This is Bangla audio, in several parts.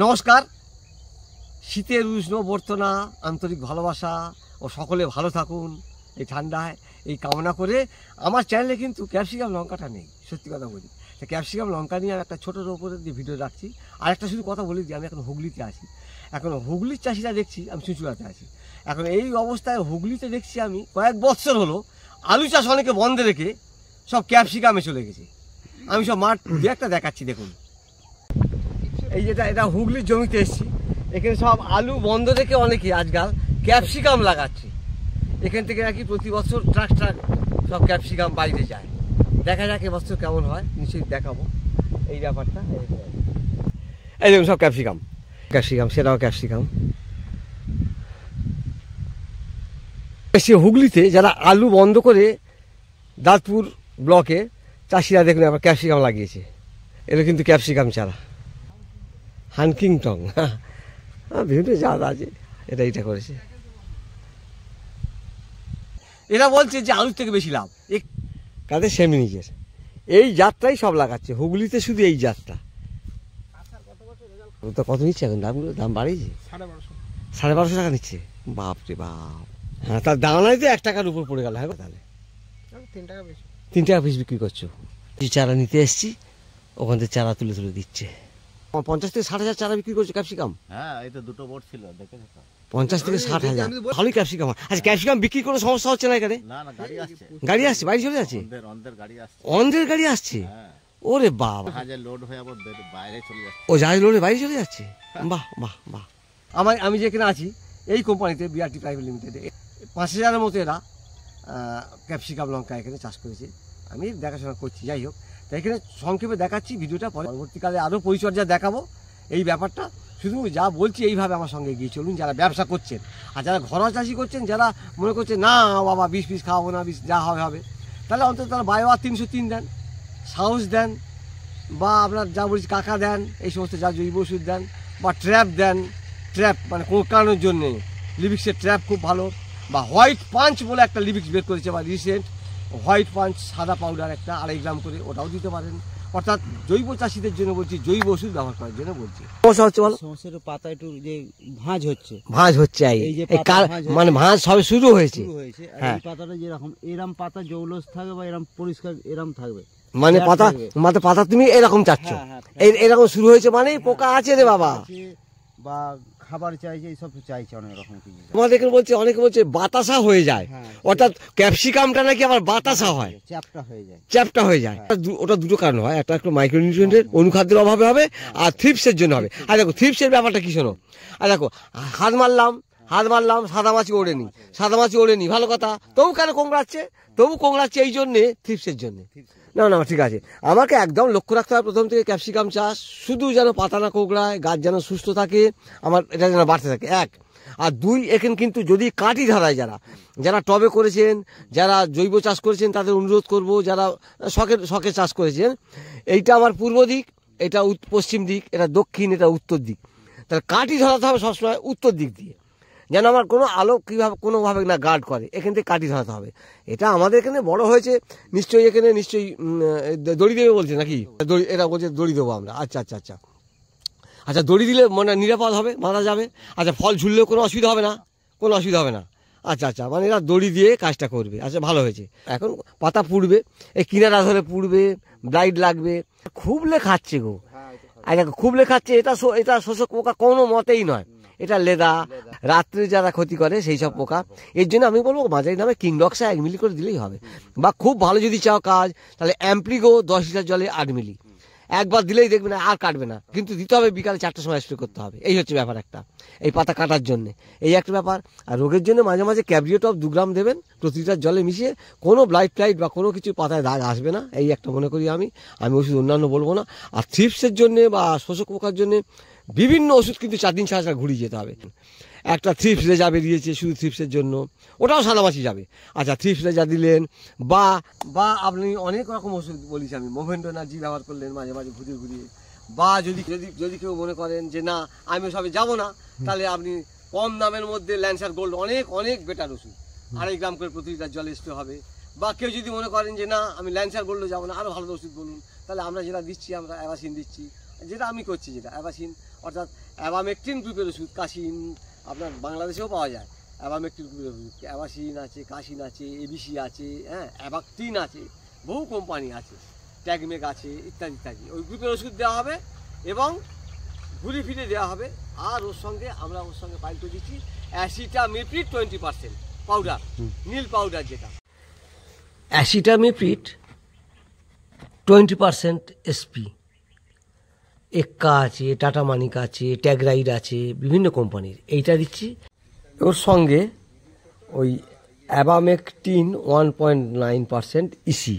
নমস্কার। শীতের উষ্ণ বর্তনা আন্তরিক ভালোবাসা ও সকলে ভালো থাকুন এই ঠান্ডায় এই কামনা করে আমার চ্যানেলে কিন্তু ক্যাপসিকাম লঙ্কাটা নেই, সত্যি কথা বলি। তো ক্যাপসিকাম লঙ্কা নিয়ে আমি একটা ছোটোর ওপরে দিয়ে ভিডিও রাখছি। আর একটা শুধু কথা বলি যে আমি এখন হুগলিতে আছি। এখন হুগলির চাষিরা দেখছি আমি চুঁচুড়াতে আছি। এখন এই অবস্থায় হুগলিতে দেখছি আমি কয়েক বৎসর হলো আলু চাষ অনেকে বন্ধ রেখে সব ক্যাপসিকামে চলে গেছে। আমি সব মাঠ দিয়ে একটা দেখাচ্ছি, দেখুন এই যেটা এটা হুগলির জমিতে এসেছি। এখানে সব আলু বন্ধ রেখে অনেকে আজকাল ক্যাপসিকাম লাগাচ্ছে। এখান থেকে নাকি প্রতি বছর ট্রাক সব ক্যাপসিকাম বাইরে যায়। দেখা যাক এবছর কেমন হয়, নিশ্চয়ই দেখাবো এই ব্যাপারটা। এই দেখুন সব ক্যাপসিকাম সেটাও ক্যাপসিকাম। সে হুগলিতে যারা আলু বন্ধ করে দাঁতপুর ব্লকে চাষিরা দেখুন আবার ক্যাপসিকাম লাগিয়েছে। এটা কিন্তু ক্যাপসিকাম চারা হানকিংটং, বিভিন্ন জাত আছে। এটা করেছে। এরা বলছে যে আলুর থেকে বেশি লাভ কাদের সেমি নিজের এই জাতটাই সব লাগাচ্ছে হুগলিতে, শুধু এই জাতটা। তো কত নিচ্ছে এখন দামগুলো? দাম বাড়িয়েছে 1250 টাকা নিচ্ছে। বাপরে বাপ। হ্যাঁ, তার দাঁড়ায় তো 1 টাকার উপর পড়ে গেল। হ্যাঁ, তাহলে 3 টাকা পিস বিক্রি করছো। চারা নিতে এসছি, ওখান থেকে চারা তুলে দিচ্ছে। 50 থেকে 60 হাজার চারা বিক্রি করছো ক্যাপসিকাম? হ্যাঁ, এই তো দুটো বোট ছিল, দেখে 50 থেকে 60 হাজার, ভালোই ক্যাপসিকাম। আচ্ছা, ক্যাপসিকাম বিক্রি করে সমস্যা হচ্ছে না এখানে? না, গাড়ি আসছে। গাড়ি আসছে, বাড়ি চলে যাচ্ছে। অন্ধের গাড়ি আসছে। অন্ধের গাড়ি আসছে? ওরে বাবা, জাহাজে লোড হয়ে আবার বাইরে চলে যাচ্ছে। ও জাহাজ লোডে বাইরে চলে যাচ্ছে। বাহ বাহ বাহ। আমি যেখানে আছি এই কোম্পানিতে বিআরটি প্রাইভেট লিমিটেডে 5000-এর মতো এরা ক্যাপসিকাম লঙ্কা এখানে চাষ করেছে। আমি দেখাশোনা করছি। যাই হোক, তাই এখানে সংক্ষেপে দেখাচ্ছি, ভিডিওটা পরবর্তীকালে আরও পরিচর্যা দেখাবো এই ব্যাপারটা। শুধু যা বলছি এইভাবে আমার সঙ্গে গিয়ে চলুন, যারা ব্যবসা করছেন আর যারা ঘরোয়া চাষি করছেন, যারা মনে করছেন না বাবা 20 পিস খাওয়াবো না, 20 যা হবে, তাহলে অন্তত তারা বায়োআর 303 দেন, সাহস দেন, বা আপনার যা বলছি কাকা দেন, এই সমস্ত যা জৈব ওষুধ দেন, বা ট্র্যাপ দেন। ট্র্যাপ মানে কোঁকড়ানোর জন্যে লিবিক্সের ট্র্যাপ খুব ভালো। বা হোয়াইট পাঞ্চ বলে একটা লিবিক্স বের করেছে বা রিসেন্ট, হোয়াইট পাঞ্চ সাদা পাউডার একটা 2.5 গ্রাম করে, ওটাও দিতে পারেন। অর্থাৎ জৈব চাষিদের জন্য বলছি, জৈব ওষুধ ব্যবহার করার জন্য বলছি। সমস্যা হচ্ছে বলো? সমস্যার পাতা একটু যে ভাঁজ হচ্ছে মানে ভাঁজ সবে শুরু হয়েছে। এই পাতাটা যেরকম এরম পাতা জৌলস থাকবে বা এরম পরিষ্কার এরম থাকবে, মানে পাতা তুমি এরকম চাচ্ছ, এরকম শুরু হয়েছে মানে পোকা আছে রে বাবা, বা খাবার চাইছে, এইসব চাইছে অনেক রকম কিছু। তোমাদের অনেকে বলছে বাতাসা হয়ে যায়, অর্থাৎ ক্যাপসিকামটা নাকি আবার বাতাসা হয়, চ্যাপটা হয়ে যায়। ওটা দুটো কারণ হয়, একটা মাইক্রোনিউট্রিয়েন্টের অনুখাদ্যের অভাবে হবে, আর থ্রিপসের জন্য হবে। আর দেখো থ্রিপসের ব্যাপারটা কি শোনো। আর দেখো হাত মারলাম সাদামাছি ওড়েনি, ভালো কথা, তবু কেন কোংড়াচ্ছে এই জন্যে, থ্রিপসের জন্যে। না ঠিক আছে, আমাকে একদম লক্ষ্য রাখতে হবে প্রথম থেকে ক্যাপসিকাম চাষ শুধু যেন পাতা না কোঁকড়ায়, গাছ যেন সুস্থ থাকে, আমার এটা যেন বাড়তে থাকে, 1। আর 2, এখানে কিন্তু যদি কাটি ধারায় যারা টবে করেছেন, যারা জৈব চাষ করেছেন, তাদের অনুরোধ করব, যারা শখে চাষ করেছেন, এইটা আমার পূর্ব দিক, এটা পশ্চিম দিক, এটা দক্ষিণ, এটা উত্তর দিক, তাহলে কাটি ধরাতে হবে সবসময় উত্তর দিক দিয়ে, যেন আমার কোনো আলো কীভাবে কোনোভাবে না গার্ড করে, এখান থেকে কাটি ধরাতে হবে। এটা আমাদের এখানে বড় হয়েছে নিশ্চয়ই, এখানে নিশ্চয়ই দড়ি দেবে বলছে নাকি? এরা বলছে দড়ি দেবো আমরা। আচ্ছা দড়ি দিলে মানে নিরাপদ হবে, বাঁধা যাবে। আচ্ছা ফল ঝুললেও কোনো অসুবিধা হবে না। আচ্ছা মানে এরা দড়ি দিয়ে কাজটা করবে। আচ্ছা ভালো হয়েছে। এখন পাতা পুড়বে, এই কিনারা ধরে পুড়বে, ব্লাইট লাগবে, খুবলে খাচ্ছে গো। আচ্ছা খুবলে খাচ্ছে, এটা শোষক পোকা কোনো মতেই নয়, এটা লেদা, রাত্রে যারা ক্ষতি করে সেই সব পোকা। এর জন্য আমি বলবো বাজারের নামে কিংডক্সা 1 মিলি করে দিলেই হবে। বা খুব ভালো যদি চাও কাজ, তাহলে অ্যাম্প্লিগো 10 লিটার জলে 8 মিলি, একবার দিলেই দেখবে না, আর কাটবে না, কিন্তু দিতে হবে বিকালে 4টার সময় স্প্রে করতে হবে। এই হচ্ছে ব্যাপার একটা, এই পাতা কাটার জন্য এই একটা ব্যাপার। আর রোগের জন্য মাঝে মাঝে ক্যাবরিওটপ 2 গ্রাম দেবেন প্রতি লিটার জলে মিশিয়ে, কোনো ব্লাইট বা কোনো কিছু পাতায় দাগ আসবে না, এই একটা মনে করি আমি ওষুধ অন্যান্য বলবো না। আর থ্রিপসের জন্যে বা শোষক পোকার জন্যে বিভিন্ন ওষুধ কিন্তু 4 দিন ছাড়া ঘুরিয়ে যেতে হবে। একটা থ্রিপস রেজা বেরিয়েছে শুধু থ্রিপসের জন্য, ওটাও সাদামাছি যাবে। আচ্ছা থ্রিপস রেজা দিলেন, বা আপনি অনেক রকম ওষুধ বলেছি আমি, মোভেন্ডো এনার্জি ব্যবহার করলেন মাঝে ঘুরিয়ে, বা যদি কেউ মনে করেন যে না আমি সবে যাবো না, তাহলে আপনি কম দামের মধ্যে ল্যান্সার গোল্ড অনেক বেটার ওষুধ, 2.5 গ্রাম করে প্রতি লিটার জলে স্প্রে হবে। বা কেউ যদি মনে করেন যে না আমি ল্যান্সার গোল্ডে যাবো না, আরও ভালো ওষুধ বলুন, তাহলে আমরা যেটা দিচ্ছি, আমরা অ্যাভাসিন দিচ্ছি, যেটা আমি করছি, যেটা অ্যাবাসিন অর্থাৎ অ্যাবামেকটিন গ্রুপের ওষুধ, কাশিন আপনার বাংলাদেশেও পাওয়া যায়। অ্যাবামেকটিন গ্রুপের ওষুধ, অ্যাবাসিন আছে, কাশিন আছে, এবিসি আছে, হ্যাঁ, অ্যাবাকটিন আছে, বহু কোম্পানি আছে, ট্যাগমেক আছে, ইত্যাদি ইত্যাদি। ওই গ্রুপের ওষুধ দেওয়া হবে এবং ঘুরে ফিরে দেওয়া হবে। আর ওর সঙ্গে আমরা পাইলতে দিচ্ছি অ্যাসিটামিপ্রিড 20% পাউডার, নীল পাউডার যেটা। অ্যাসিটামিপ্রিড 20% এসপি, এক্কা আছে, টাটা মানিক আছে, ট্যাগরাইড আছে, বিভিন্ন কোম্পানির। এইটা দিচ্ছি। ওর সঙ্গে ওই অ্যাবামেকটিন 1.9% ইসি,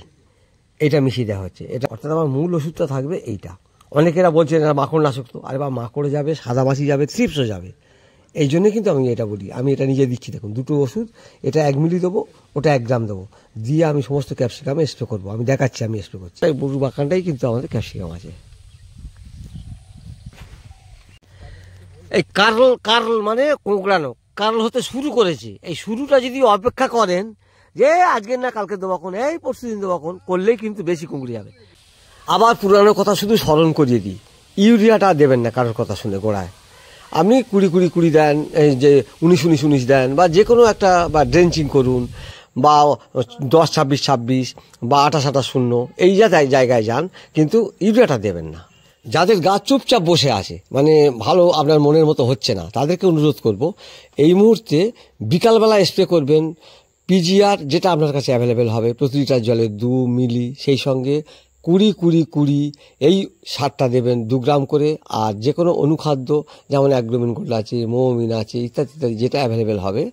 এটা মিশিয়ে দেওয়া হচ্ছে। এটা অর্থাৎ আমার মূল ওষুধটা থাকবে এইটা। অনেকেরা বলছেন এটা মাকড় নাশক, তো আরে বা মাকড়ে যাবে, সাদামাছি যাবে, থ্রিপসও যাবে। এই জন্যই কিন্তু আমি এটা বলি। আমি এটা নিজে দিচ্ছি, দেখুন দুটো ওষুধ, এটা 1 মিলি দেবো, ওটা 1 গ্রাম দেবো, দিয়ে আমি সমস্ত ক্যাপসিকামে স্প্রে করবো। আমি দেখাচ্ছি আমি স্প্রে করছি। এই বড়ু বাগানটাই কিন্তু আমাদের ক্যাপসিকাম আছে। এই কার্ল মানে কোঁকড়ানো, কার্ল হতে শুরু করেছে। এই শুরুটা যদি অপেক্ষা করেন যে আজকের না কালকে দেবখন, এই পরশু দিন দেবখন, করলেই কিন্তু বেশি কুঁকড়ে যাবে। আবার পুরানো কথা শুধু স্মরণ করিয়ে দিই, ইউরিয়াটা দেবেন না কারোর কথা শুনে গোড়ায়। আপনি 20 দেন, এই যে 19 দেন, বা যে কোনো একটা, বা ড্রেঞ্চিং করুন, বা 10-26 বা 28-0 এই জায়গায় যান, কিন্তু ইউরিয়াটা দেবেন না। যাদের গাছ চুপচাপ বসে আছে, মানে ভালো আপনার মনের মতো হচ্ছে না, তাদেরকে অনুরোধ করব এই মুহূর্তে বিকালবেলা স্প্রে করবেন পিজিআর, যেটা আপনার কাছে অ্যাভেলেবেল হবে, প্রতি লিটার জলে 2 মিলি, সেই সঙ্গে 20 এই সারটা দেবেন 2 গ্রাম করে। আর যে কোনো অনুখাদ্য যেমন অ্যাগ্রোমিন গোল্ড আছে, মোমিন আছে, ইত্যাদি ইত্যাদি, যেটা অ্যাভেলেবেল হবে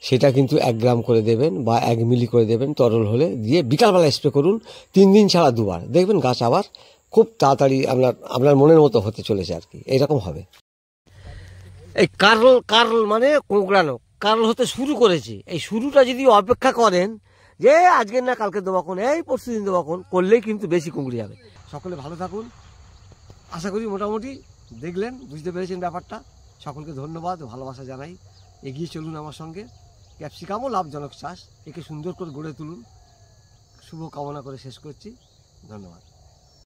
সেটা কিন্তু 1 গ্রাম করে দেবেন বা 1 মিলি করে দেবেন তরল হলে, দিয়ে বিকালবেলা স্প্রে করুন 3 দিন ছাড়া 2 বার। দেখবেন গাছ আবার খুব তাড়াতাড়ি আপনার মনের মতো হতে চলেছে আর কি, এইরকম হবে। এই কার্ল মানে কোঁকড়ানো, কার্ল হতে শুরু করেছে। এই শুরুটা যদি অপেক্ষা করেন যে আজকের না কালকে দেবখন, এই পরশু দিন দেবখন, করলেই কিন্তু বেশি কুঁকড়ে যাবে। সকলে ভালো থাকুন। আশা করি মোটামুটি দেখলেন, বুঝতে পেরেছেন ব্যাপারটা। সকলকে ধন্যবাদ, ভালোবাসা জানাই। এগিয়ে চলুন আমার সঙ্গে। ক্যাপসিকামও লাভজনক চাষ, একে সুন্দর করে গড়ে তুলুন। শুভ কামনা করে শেষ করছি। ধন্যবাদ।